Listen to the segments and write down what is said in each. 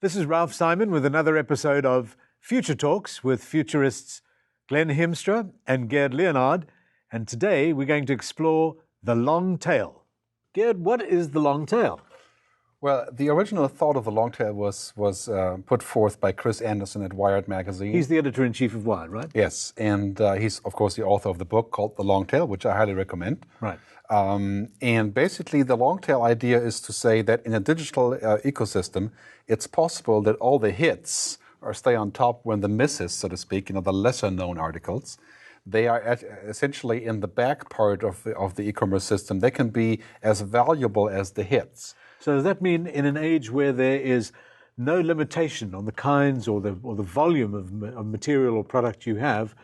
This is Ralph Simon with another episode of Future Talks with futurists Glen Hiemstra and Gerd Leonhard. And today we're going to explore the long tail. Gerd, what is the long tail? Well, the original thought of the long tail was put forth by Chris Anderson at Wired magazine. He's the editor-in-chief of Wired, right? Yes, and he's, of course, the author of the book called The Long Tail, which I highly recommend. Right. And basically, the long tail idea is to say that in a digital ecosystem, it's possible that all the hits stay on top when the misses, so to speak, the lesser-known articles, they are essentially in the back part of the e-commerce system. They can be as valuable as the hits. So does that mean in an age where there is no limitation on the kinds or the volume of material or product you have,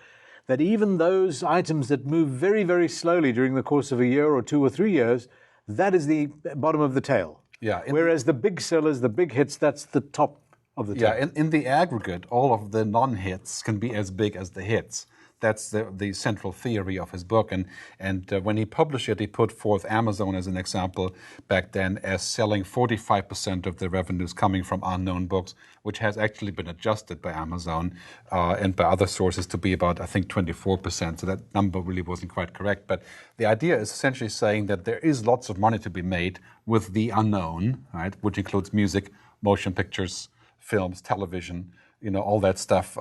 that even those items that move very, very slowly during the course of a year or 2 or 3 years, that is the bottom of the tail? Yeah. Whereas the big sellers, the big hits, that's the top of the tail. Yeah, in the aggregate, all of the non-hits can be as big as the hits. That's the central theory of his book. And when he published it, he put forth Amazon as an example back then as selling 45% of the revenues coming from unknown books, which has actually been adjusted by Amazon and by other sources to be about, I think, 24%. So that number really wasn't quite correct. But the idea is essentially saying that there is lots of money to be made with the unknown, right, which includes music, motion pictures, films, television, all that stuff,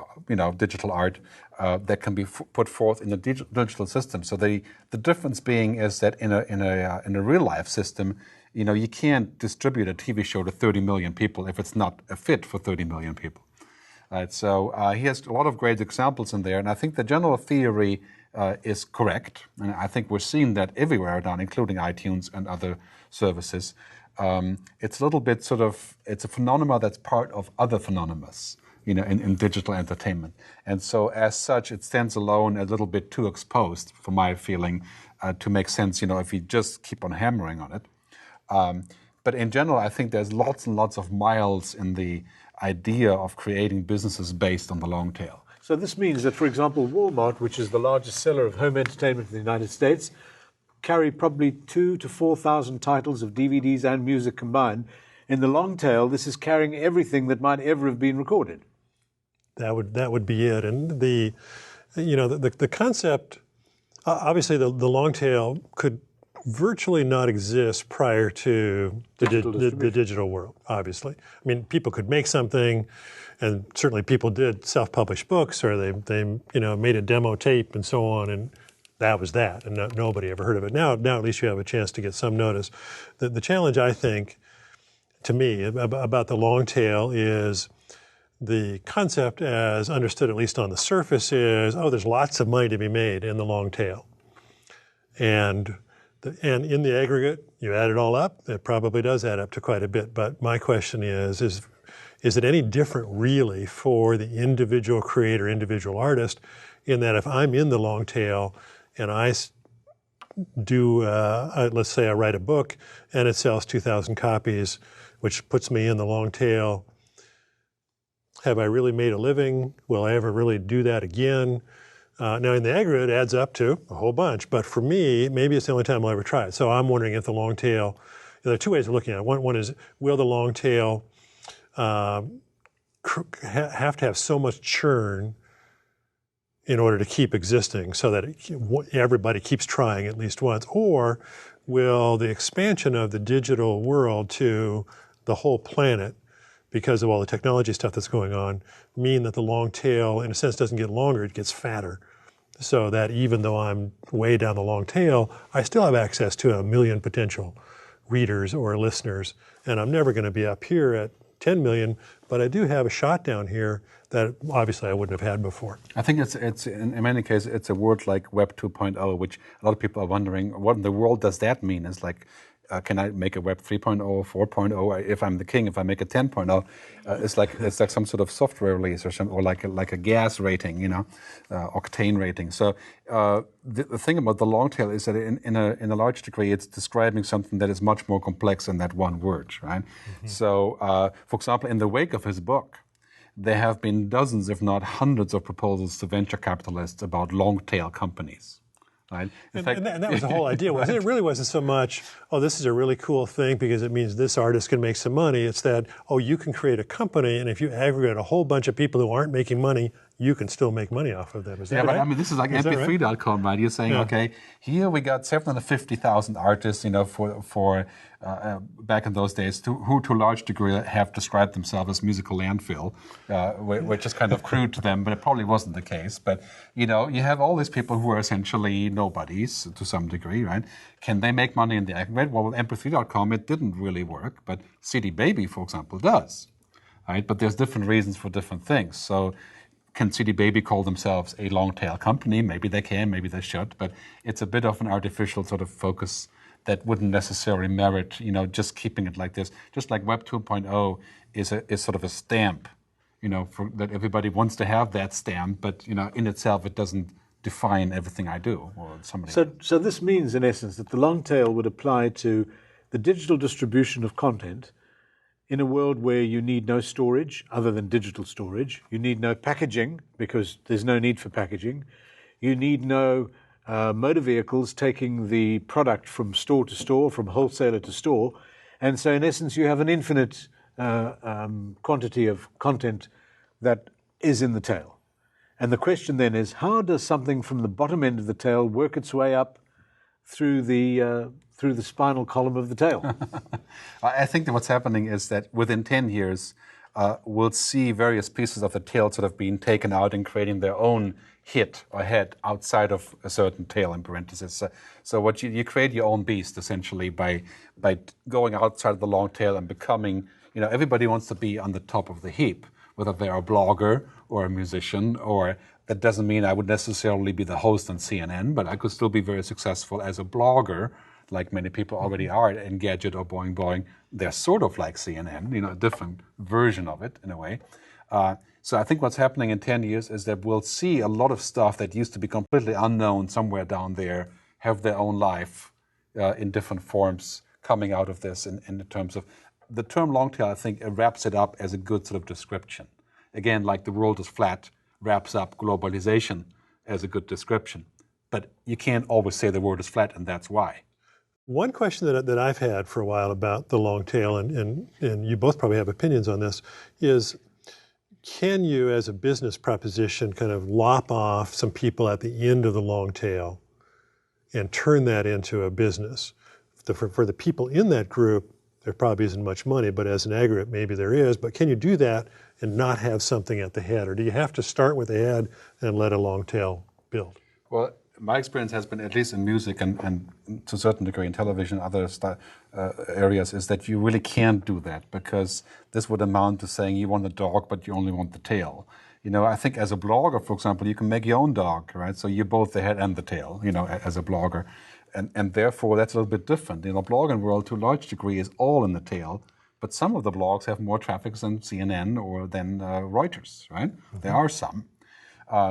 digital art that can be put forth in the digital system. So the difference being is that in a real life system, you can't distribute a TV show to 30 million people if it's not a fit for 30 million people. Right? So he has a lot of great examples in there, and I think the general theory is correct, and I think we're seeing that everywhere now, including iTunes and other services. It's a little bit it's a phenomenon that's part of other phenomena. In digital entertainment. And so as such, it stands alone a little bit too exposed, for my feeling, to make sense, if you just keep on hammering on it. But in general, I think there's lots and lots of miles in the idea of creating businesses based on the long tail. So this means that, for example, Walmart, which is the largest seller of home entertainment in the United States, carry probably 2,000 to 4,000 titles of DVDs and music combined. In the long tail, this is carrying everything that might ever have been recorded. That would be it, and the concept. Obviously, the long tail could virtually not exist prior to the digital world. Obviously, I mean, people could make something, and certainly people did self-publish books, or they made a demo tape and so on, and that was that, and nobody ever heard of it. Now at least you have a chance to get some notice. The challenge, I think, to me, about the long tail is the concept as understood, at least on the surface, is, there's lots of money to be made in the long tail. And in the aggregate, you add it all up, it probably does add up to quite a bit. But my question is it any different really for the individual creator, individual artist, in that if I'm in the long tail and I do, let's say I write a book and it sells 2,000 copies, which puts me in the long tail, have I really made a living? Will I ever really do that again? Now, in the aggregate, it adds up to a whole bunch. But for me, maybe it's the only time I'll ever try it. So I'm wondering if the long tail, there are two ways of looking at it. One is, will the long tail have to have so much churn in order to keep existing so that everybody keeps trying at least once? Or will the expansion of the digital world to the whole planet, because of all the technology stuff that's going on, mean that the long tail, in a sense, doesn't get longer, it gets fatter. So that even though I'm way down the long tail, I still have access to 1 million potential readers or listeners. And I'm never going to be up here at 10 million, but I do have a shot down here that obviously I wouldn't have had before. I think it's in many cases, it's a word like Web 2.0, which a lot of people are wondering, what in the world does that mean? It's like, can I make a Web 3.0, 4.0? If I'm the king, if I make a 10.0, it's like some sort of software release or like a gas rating, octane rating. So the thing about the long tail is that in a large degree, it's describing something that is much more complex than that one word, right? Mm-hmm. So, for example, in the wake of his book, there have been dozens, if not hundreds, of proposals to venture capitalists about long tail companies. right? In And, fact, and that was the whole idea, wasn't it? It really wasn't so much, oh, this is a really cool thing because it means this artist can make some money. It's that, oh, you can create a company, and if you aggregate a whole bunch of people who aren't making money, you can still make money off of them. Is that right? But I mean, this is like MP3.com, right? You're saying, okay, here we got 750,000 artists, for back in those days, who to a large degree have described themselves as musical landfill, which is kind of crude to them, but it probably wasn't the case. But, you have all these people who are essentially nobodies to some degree, right? Can they make money in the aggregate? Well, with MP3.com, it didn't really work, but CD Baby, for example, does, right? But there's different reasons for different things. So can CD Baby call themselves a long-tail company? Maybe they can, maybe they should, but it's a bit of an artificial sort of focus that wouldn't necessarily merit, just keeping it like this. Just like Web 2.0 is sort of a stamp, that everybody wants to have that stamp, but in itself it doesn't define everything I do or somebody. So this means, in essence, that the long tail would apply to the digital distribution of content in a world where you need no storage other than digital storage. You need no packaging because there's no need for packaging. You need no motor vehicles taking the product from store to store, from wholesaler to store. And so in essence, you have an infinite quantity of content that is in the tail. And the question then is, how does something from the bottom end of the tail work its way up through the spinal column of the tail? I think that what's happening is that within 10 years, we'll see various pieces of the tail sort of being taken out and creating their own hit or head outside of a certain tail, in parentheses. So what you create your own beast, essentially, by going outside of the long tail and becoming, everybody wants to be on the top of the heap, whether they're a blogger or a musician, or that doesn't mean I would necessarily be the host on CNN, but I could still be very successful as a blogger, like many people already are at Engadget or Boing Boing. They're sort of like CNN, a different version of it in a way. So I think what's happening in 10 years is that we'll see a lot of stuff that used to be completely unknown somewhere down there have their own life in different forms coming out of this in terms of the term long tail. I think it wraps it up as a good sort of description. Again, like the world is flat wraps up globalization as a good description. But you can't always say the world is flat, and that's why. One question that I've had for a while about the long tail, and you both probably have opinions on this, is can you, as a business proposition, kind of lop off some people at the end of the long tail and turn that into a business? For the people in that group, there probably isn't much money, but as an aggregate, maybe there is. But can you do that and not have something at the head? Or do you have to start with the head and let a long tail build? Well, my experience has been, at least in music and to a certain degree in television, other areas, is that you really can't do that, because this would amount to saying you want a dog, but you only want the tail. I think as a blogger, for example, you can make your own dog, right? So you're both the head and the tail, as a blogger. And therefore, that's a little bit different. The blogging world, to a large degree, is all in the tail, but some of the blogs have more traffic than CNN or than Reuters, right? Mm-hmm. There are some.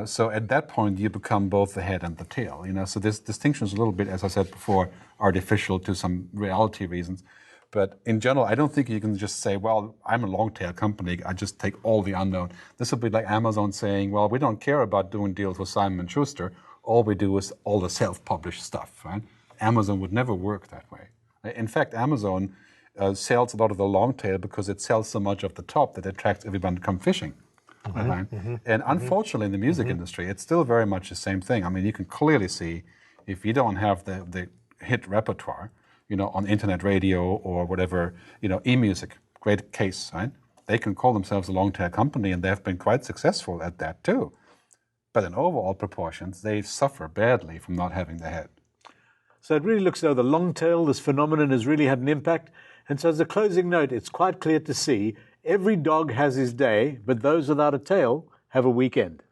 So at that point, you become both the head and the tail. So this distinction is a little bit, as I said before, artificial to some reality reasons. But in general, I don't think you can just say, well, I'm a long-tail company, I just take all the unknown. This would be like Amazon saying, well, we don't care about doing deals with Simon & Schuster. All we do is all the self-published stuff, right? Amazon would never work that way. In fact, Amazon sells a lot of the long tail because it sells so much of the top that it attracts everyone to come fishing. Mm-hmm. Right? Mm-hmm. And unfortunately, in the music industry, it's still very much the same thing. I mean, you can clearly see if you don't have the hit repertoire, on internet radio or whatever, e-music, great case, right? They can call themselves a long-tail company, and they have been quite successful at that too. But in overall proportions, they suffer badly from not having the head. So it really looks as though the long tail, this phenomenon, has really had an impact. And so as a closing note, it's quite clear to see every dog has his day, but those without a tail have a weekend.